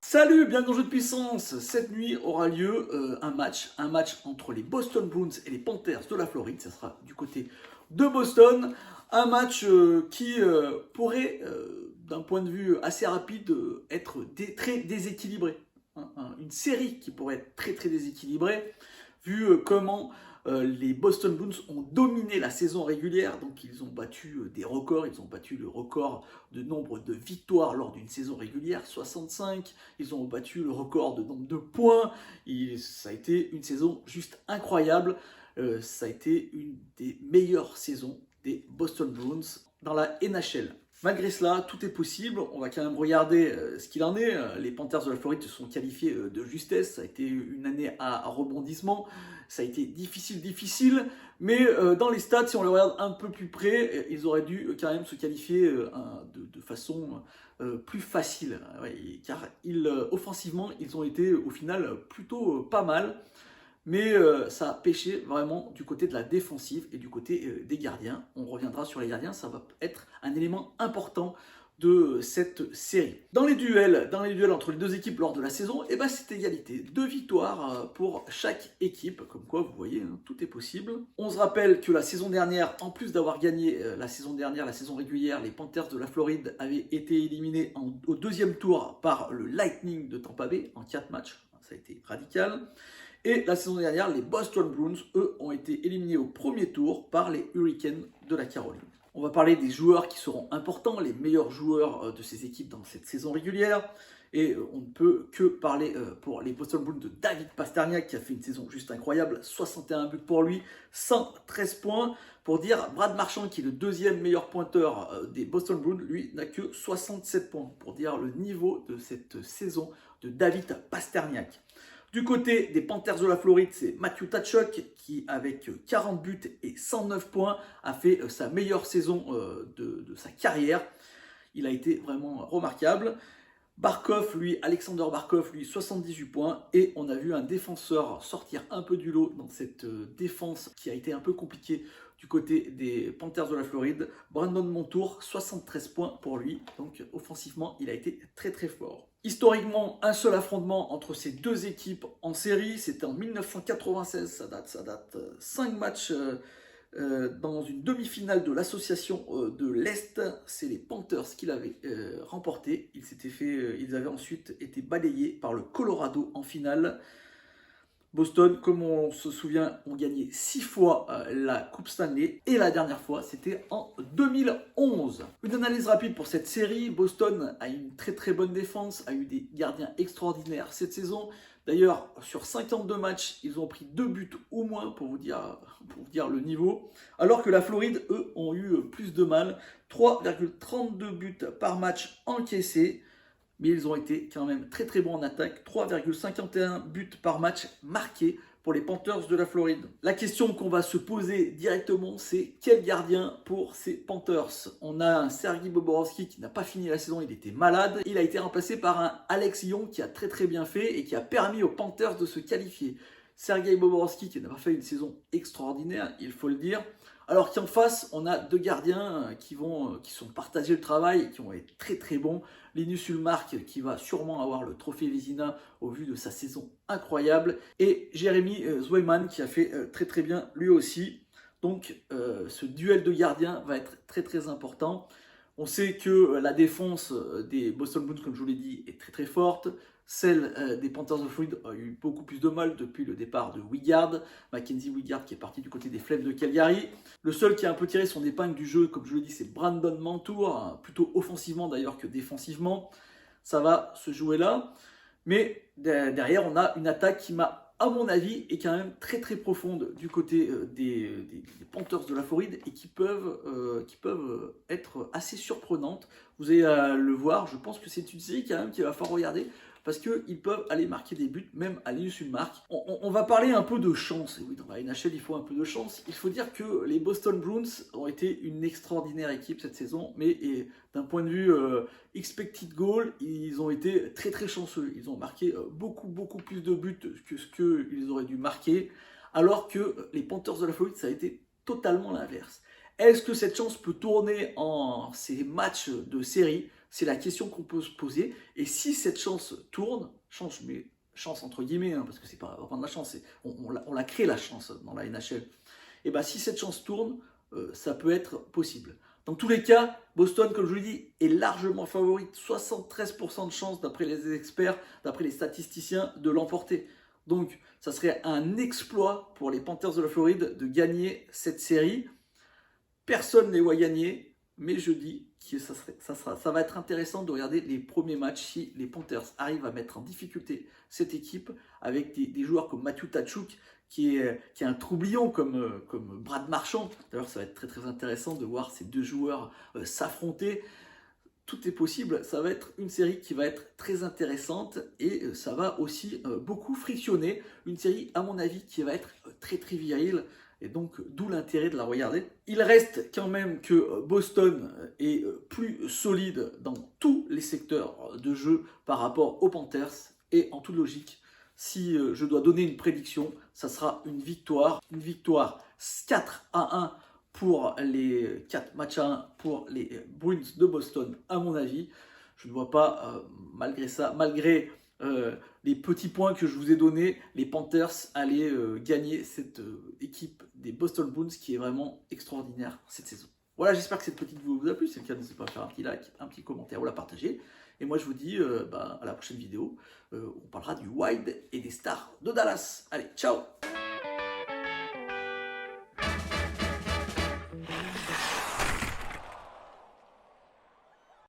Salut, bienvenue dans Jeu de puissance. Cette nuit aura lieu un match entre les Boston Bruins et les Panthers de la Floride. Ça sera du côté de Boston. Un match qui pourrait, d'un point de vue assez rapide, être très déséquilibré. Une série qui pourrait être très déséquilibrée, vu comment les Boston Bruins ont dominé la saison régulière. Donc ils ont battu des records. Ils ont battu le record de nombre de victoires lors d'une saison régulière, 65. Ils ont battu le record de nombre de points. Ça a été une saison juste incroyable. Ça a été une des meilleures saisons des Boston Bruins dans la NHL. Malgré cela, tout est possible. On va quand même regarder ce qu'il en est. Les Panthers de la Floride se sont qualifiés de justesse. Ça a été une année à rebondissement. Ça a été difficile. Mais dans les stats, si on les regarde un peu plus près, ils auraient dû quand même se qualifier de façon plus facile. Ouais, car offensivement, ils ont été au final plutôt pas mal. Mais ça a pêché vraiment du côté de la défensive et du côté des gardiens. On reviendra sur les gardiens, ça va être un élément important de cette série. Dans les duels entre les deux équipes lors de la saison, c'est égalité. 2 victoires pour chaque équipe. Comme quoi, vous voyez, tout est possible. On se rappelle que la saison dernière, en plus d'avoir gagné la saison régulière, les Panthers de la Floride avaient été éliminés au deuxième tour par le Lightning de Tampa Bay en 4 matchs. Ça a été radical. Et la saison dernière, les Boston Bruins, eux, ont été éliminés au premier tour par les Hurricanes de la Caroline. On va parler des joueurs qui seront importants, les meilleurs joueurs de ces équipes dans cette saison régulière. Et on ne peut que parler pour les Boston Bruins de David Pastrnak qui a fait une saison juste incroyable, 61 buts pour lui, 113 points. Pour dire, Brad Marchand, qui est le deuxième meilleur pointeur des Boston Bruins, lui n'a que 67 points. Pour dire le niveau de cette saison de David Pastrnak. Du côté des Panthers de la Floride, c'est Matthew Tkachuk qui, avec 40 buts et 109 points, a fait sa meilleure saison de sa carrière. Il a été vraiment remarquable. Alexander Barkov, 78 points. Et on a vu un défenseur sortir un peu du lot dans cette défense qui a été un peu compliquée du côté des Panthers de la Floride. Brandon Montour, 73 points pour lui. Donc offensivement, il a été très fort. Historiquement, un seul affrontement entre ces deux équipes en série, c'était en 1996, ça date 5 matchs dans une demi-finale de l'association de l'Est. C'est les Panthers qui l'avaient remporté. Ils avaient ensuite été balayés par le Colorado en finale. Boston, comme on se souvient, ont gagné 6 fois la Coupe Stanley et la dernière fois, c'était en 2011. Une analyse rapide pour cette série. Boston a une très bonne défense, a eu des gardiens extraordinaires cette saison. D'ailleurs, sur 52 matchs, ils ont pris 2 buts au moins pour vous dire le niveau. Alors que la Floride, eux, ont eu plus de mal. 3,32 buts par match encaissés. Mais ils ont été quand même très bons en attaque. 3,51 buts par match marqués pour les Panthers de la Floride. La question qu'on va se poser directement, c'est quel gardien pour ces Panthers? On a un Sergei Bobrovsky qui n'a pas fini la saison, il était malade. Il a été remplacé par un Alex Young qui a très bien fait et qui a permis aux Panthers de se qualifier. Sergei Bobrovsky qui n'a pas fait une saison extraordinaire, il faut le dire. Alors qu'en face, on a 2 gardiens qui sont partagés le travail et qui vont être très bons. Linus Ullmark qui va sûrement avoir le trophée Vezina au vu de sa saison incroyable. Et Jeremy Swayman qui a fait très bien lui aussi. Donc ce duel de gardiens va être très important. On sait que la défense des Boston Bruins, comme je vous l'ai dit, est très forte. Celle des Panthers of Floride a eu beaucoup plus de mal depuis le départ de Wigard, Mackenzie Wigard qui est parti du côté des Flames de Calgary. Le seul qui a un peu tiré son épingle du jeu, comme je le dis, c'est Brandon Montour, plutôt offensivement d'ailleurs que défensivement. Ça va se jouer là. Mais derrière, on a une attaque qui à mon avis, est quand même très profonde du côté des Panthers de la Floride et qui peuvent être assez surprenantes. Vous allez le voir, je pense que c'est une série quand même qu'il va falloir regarder parce qu'ils peuvent aller marquer des buts, même à Linus Ullmark. On va parler un peu de chance. Et oui, dans la NHL, il faut un peu de chance. Il faut dire que les Boston Bruins ont été une extraordinaire équipe cette saison, mais d'un point de vue expected goal, ils ont été très chanceux. Ils ont marqué beaucoup plus de buts que ce qu'ils auraient dû marquer, alors que les Panthers de la Floride, ça a été totalement l'inverse. Est-ce que cette chance peut tourner en ces matchs de série? C'est la question qu'on peut se poser. Et si cette chance tourne, chance entre guillemets, hein, parce que c'est pas vraiment de la chance, on l'a créé la chance dans la NHL. Et bien si cette chance tourne, ça peut être possible. Dans tous les cas, Boston, comme je vous l'ai dit, est largement favorite. 73% de chance d'après les experts, d'après les statisticiens, de l'emporter. Donc, ça serait un exploit pour les Panthers de la Floride de gagner cette série. Personne ne les voit gagner, mais je dis que ça va être intéressant de regarder les premiers matchs si les Panthers arrivent à mettre en difficulté cette équipe avec des joueurs comme Matthew Tkachuk qui est un troublion comme Brad Marchand. D'ailleurs, ça va être très très intéressant de voir ces deux joueurs s'affronter. Tout est possible, ça va être une série qui va être très intéressante et ça va aussi beaucoup frictionner. Une série, à mon avis, qui va être très très virile et donc d'où l'intérêt de la regarder. Il reste quand même que Boston est plus solide dans tous les secteurs de jeu par rapport aux Panthers et en toute logique, si je dois donner une prédiction, ça sera une victoire 4-1 pour les 4 matchs à 1 pour les Bruins de Boston, à mon avis. Je ne vois pas, malgré ça, malgré les petits points que je vous ai donnés, les Panthers aller gagner cette équipe des Boston Bruins qui est vraiment extraordinaire cette saison. Voilà, j'espère que cette petite vidéo vous a plu. Si c'est le cas, n'hésitez pas à faire un petit like, un petit commentaire ou la partager. Et moi, je vous dis à la prochaine vidéo. On parlera du Wild et des Stars de Dallas. Allez, ciao!